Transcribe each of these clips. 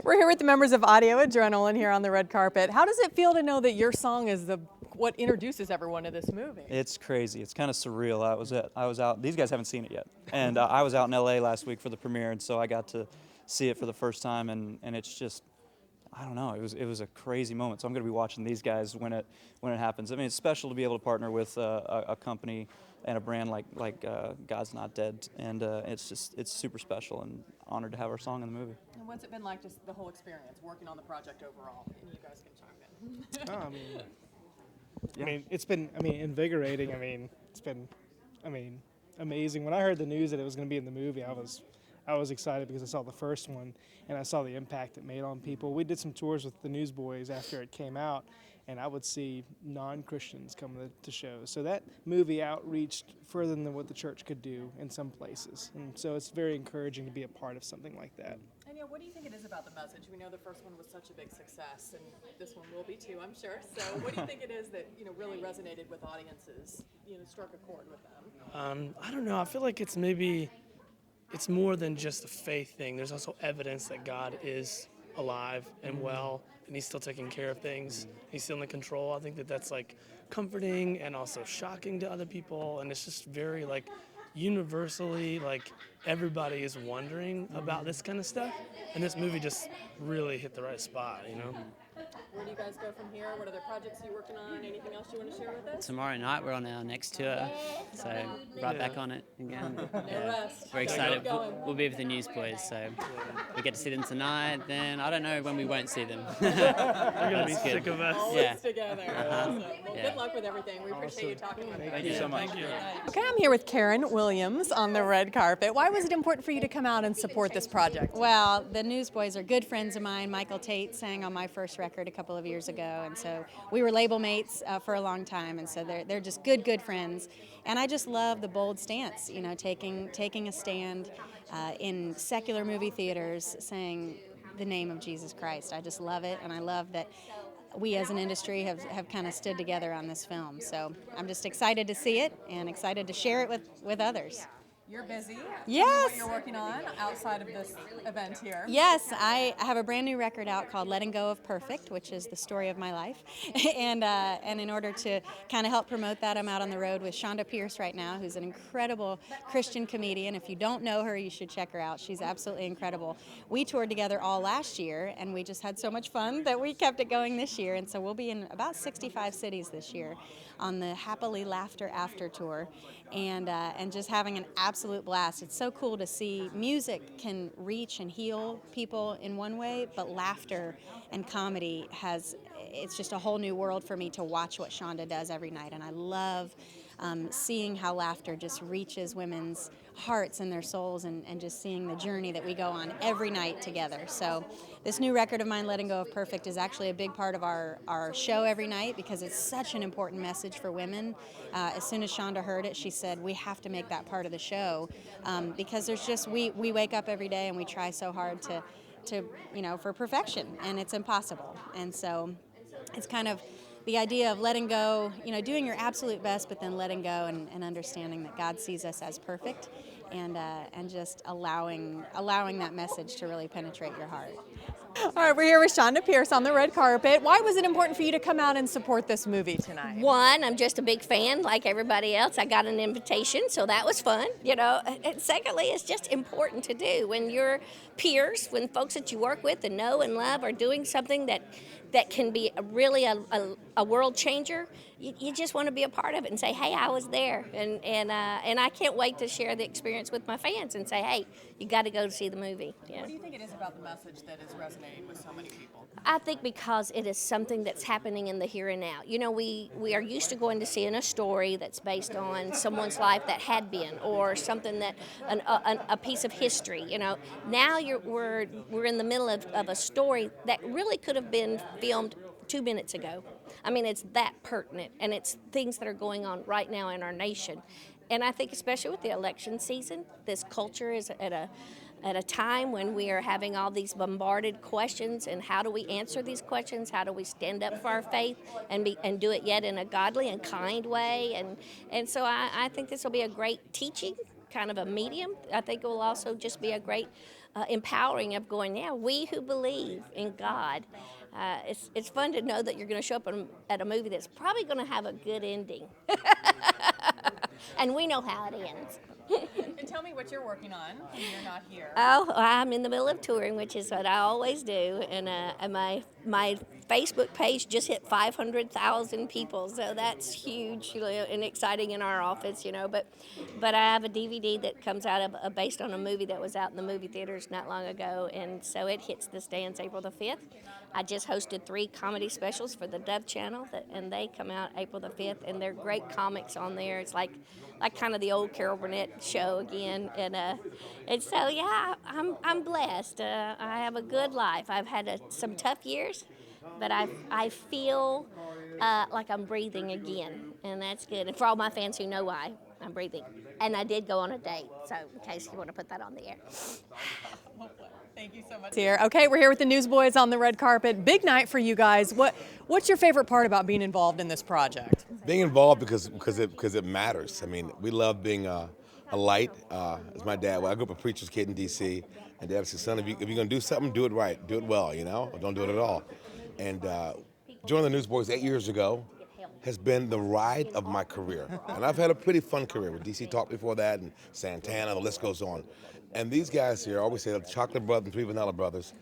We're here with the members of Audio Adrenaline here on the red carpet. How does it feel to know that your song is what introduces everyone to this movie? It's crazy. It's kind of surreal. I was out. These guys haven't seen it yet, and I was out in LA last week for the premiere, and so I got to see it for the first time, and it's just, I don't know. It was a crazy moment. So I'm going to be watching these guys when it happens. I mean, it's special to be able to partner with a company and a brand like God's Not Dead, and it's super special, and honored to have our song in the movie. And what's it been like, just the whole experience, working on the project overall? And you guys can chime in. It's been invigorating. It's been amazing. When I heard the news that it was going to be in the movie, I was excited because I saw the first one and I saw the impact it made on people. We did some tours with the Newsboys after it came out, and I would see non-Christians come to shows. So that movie outreached further than what the church could do in some places. And so it's very encouraging to be a part of something like that. And what do you think it is about the message? We know the first one was such a big success, and this one will be too, I'm sure. So what do you think it is that really resonated with audiences, struck a chord with them? I don't know. I feel like it's more than just a faith thing. There's also evidence that God is alive and well, and he's still taking care of things. He's still in control. I think that's like comforting and also shocking to other people, and it's just very universally everybody is wondering about this kind of stuff, and this movie just really hit the right spot. Where do you guys go from here? What other projects are you working on? Anything else you want to share with us? Tomorrow night we're on our next tour, so right back on it again. No rest. We're excited. We'll be with the Newsboys, so we get to see them tonight. Then I don't know when we won't see them. You're gonna be sick of us. Always together. Awesome. Well, good luck with everything. We appreciate you talking with us. Thank you so much. Thank you. Okay, I'm here with Karen Williams on the red carpet. Why was it important for you to come out and support this project? Well, the Newsboys are good friends of mine. Michael Tate sang on my first record a couple of years ago, and so we were label mates for a long time, and so they're just good friends. And I just love the bold stance, taking a stand in secular movie theaters, saying the name of Jesus Christ. I just love it, and I love that we as an industry have kind of stood together on this film. So I'm just excited to see it and excited to share it with others. You're busy. Yes. What you're working on outside of this event here. Yes, I have a brand new record out called Letting Go of Perfect, which is the story of my life. and in order to kind of help promote that, I'm out on the road with Chonda Pierce right now, who's an incredible Christian comedian. If you don't know her, you should check her out. She's absolutely incredible. We toured together all last year, and we just had so much fun that we kept it going this year. And so we'll be in about 65 cities this year on the Happily Laughter After Tour, and just having an absolute blast. It's so cool to see music can reach and heal people in one way, but laughter and comedy it's just a whole new world for me to watch what Chonda does every night, and I love seeing how laughter just reaches women's hearts and their souls, and just seeing the journey that we go on every night together. So this new record of mine, Letting Go of Perfect, is actually a big part of our show every night because it's such an important message for women. As soon as Chonda heard it, she said, we have to make that part of the show because there's just, we wake up every day and we try so hard to for perfection, and it's impossible. And so it's kind of the idea of letting go, doing your absolute best, but then letting go and understanding that God sees us as perfect, and just allowing that message to really penetrate your heart. All right, we're here with Chonda Pierce on the red carpet. Why was it important for you to come out and support this movie tonight? One, I'm just a big fan like everybody else. I got an invitation, so that was fun, And secondly, it's just important to do when your peers, when folks that you work with and know and love are doing something that can be really a world changer. You just want to be a part of it and say, hey, I was there. And I can't wait to share the experience with my fans and say, hey, you got to go to see the movie. Yeah. What do you think it is about the message that is resonating with so many people? I think because it is something that's happening in the here and now. We are used to going to seeing a story that's based on someone's life that had been, or something that a piece of history. Now we're in the middle of a story that really could have been filmed 2 minutes ago. It's that pertinent, and it's things that are going on right now in our nation. And I think especially with the election season, this culture is at a time when we are having all these bombarded questions, and how do we answer these questions? How do we stand up for our faith and do it yet in a godly and kind way? And so I think this will be a great teaching, kind of a medium. I think it will also just be a great empowering of going, yeah, we who believe in God. It's fun to know that you're going to show up at a movie that's probably going to have a good ending. And we know how it ends. And tell me what you're working on when you're not here. Oh, I'm in the middle of touring, which is what I always do, and my Facebook page just hit 500,000 people, so that's huge, and exciting in our office, But I have a DVD that comes out of based on a movie that was out in the movie theaters not long ago, and so it hits the stands April the 5th. I just hosted 3 comedy specials for the Dove Channel, and they come out April the 5th, and they're great comics on there. It's like kind of the old Carol Burnett show again, and so yeah, I'm blessed. I have a good life. I've had some tough years, but I feel like I'm breathing again, and that's good. And for all my fans who know why, I'm breathing. And I did go on a date, so in case you want to put that on the air. Thank you so much. Here. Okay, we're here with the Newsboys on the red carpet. Big night for you guys. What's your favorite part about being involved in this project? Being involved because it matters. I mean, we love being a light. As my dad, I grew up a preacher's kid in D.C., and Dad said, son, if you're going to do something, do it right. Do it well, or don't do it at all. And joining the Newsboys 8 years ago has been the ride of my career. And I've had a pretty fun career with DC Talk before that, and Santana, the list goes on. And these guys here, I always say the Chocolate Brothers and 3 Vanilla Brothers,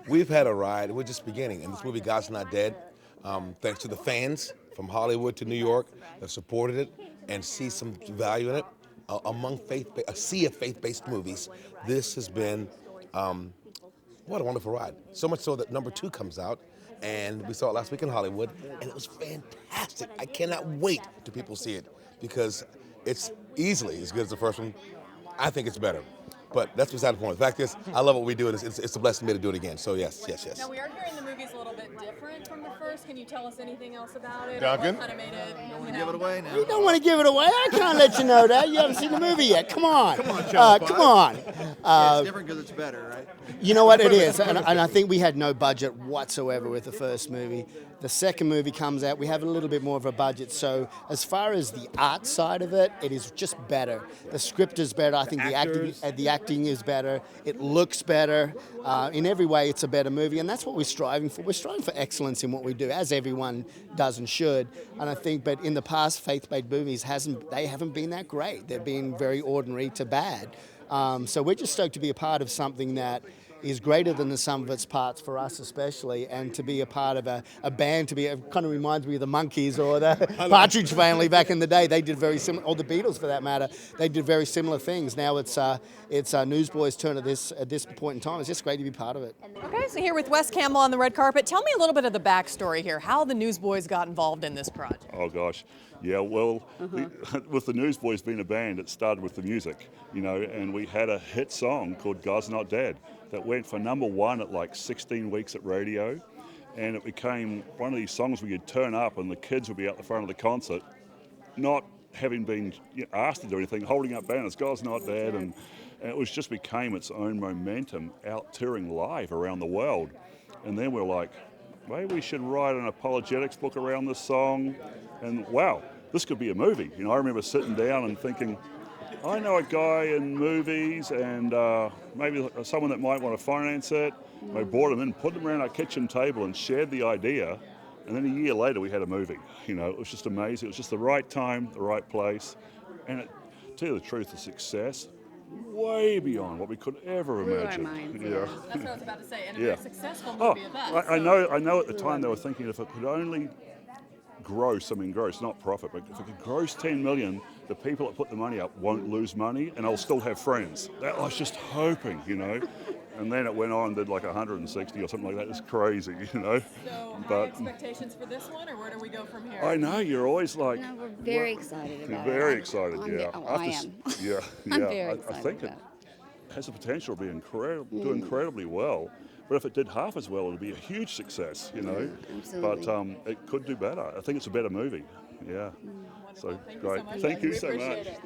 we've had a ride. We're just beginning. And this movie, God's Not Dead, thanks to the fans from Hollywood to New York that supported it and see some value in it, among a sea of faith-based movies, this has been, what a wonderful ride. So much so that number 2 comes out, and we saw it last week in Hollywood, and it was fantastic. I cannot wait till people see it, because it's easily as good as the first one. I think it's better. But that's beside the point. The fact is, I love what we do, and it's a blessing to me to do it again. So yes. Now, we are hearing the movie's a little bit different from the first. Can you tell us anything else about it? Duncan? What kind of made it, Give it away now. You don't want to give it away. I can't let you know that. You haven't seen the movie yet. Come on. Come on, Chonda. Come on. It's different because it's better, right? You know what it is, and I think we had no budget whatsoever with the first movie. The second movie comes out, we have a little bit more of a budget. So as far as the art side of it, it is just better. The script is better. I think the acting is better. It looks better. In every way, it's a better movie, and that's what we're striving for. We're striving for excellence in what we do, as everyone does and should. And I think, but in the past, faith-based movies haven't been that great. They've been very ordinary to bad. So we're just stoked to be a part of something that is greater than the sum of its parts for us especially, and to be a part of a band, it kind of reminds me of the Monkees or the Partridge Family back in the day. They did very similar, or the Beatles for that matter. They did very similar things. Now it's Newsboys' turn at this point in time. It's just great to be part of it. Okay, so here with Wes Campbell on the red carpet. Tell me a little bit of the backstory here, how the Newsboys got involved in this project. Oh gosh, yeah. Well, with the Newsboys being a band, it started with the music, and we had a hit song called "God's Not Dead" that went for #1 at like 16 weeks at radio, and it became one of these songs where you'd turn up and the kids would be out the front of the concert, not having been asked to do anything, holding up banners, "God's Not Dead," and it was just became its own momentum out touring live around the world. And then we're like, maybe we should write an apologetics book around this song, and wow, this could be a movie. I remember sitting down and thinking, I know a guy in movies and maybe someone that might want to finance it. I brought him in, put him around our kitchen table and shared the idea. And then a year later, we had a movie. It was just amazing. It was just the right time, the right place. And to tell you the truth, the success, way beyond what we could ever imagine. That's what I was about to say, and a very successful movie at that. I know at the time they were thinking if it could only gross, not profit, but if it could gross 10 million, the people that put the money up won't lose money and I'll still have friends. That I was just hoping, And then it went on and did like 160 or something like that. It's crazy, So high expectations for this one, or where do we go from here? I know, you're always like... No, we're very excited about it. Very excited, yeah. I am. Yeah, I'm very excited I think it has the potential to be do incredibly well. But if it did half as well, it would be a huge success, Absolutely. But it could do better. I think it's a better movie. Yeah. Wonderful. So great. Thank you so much.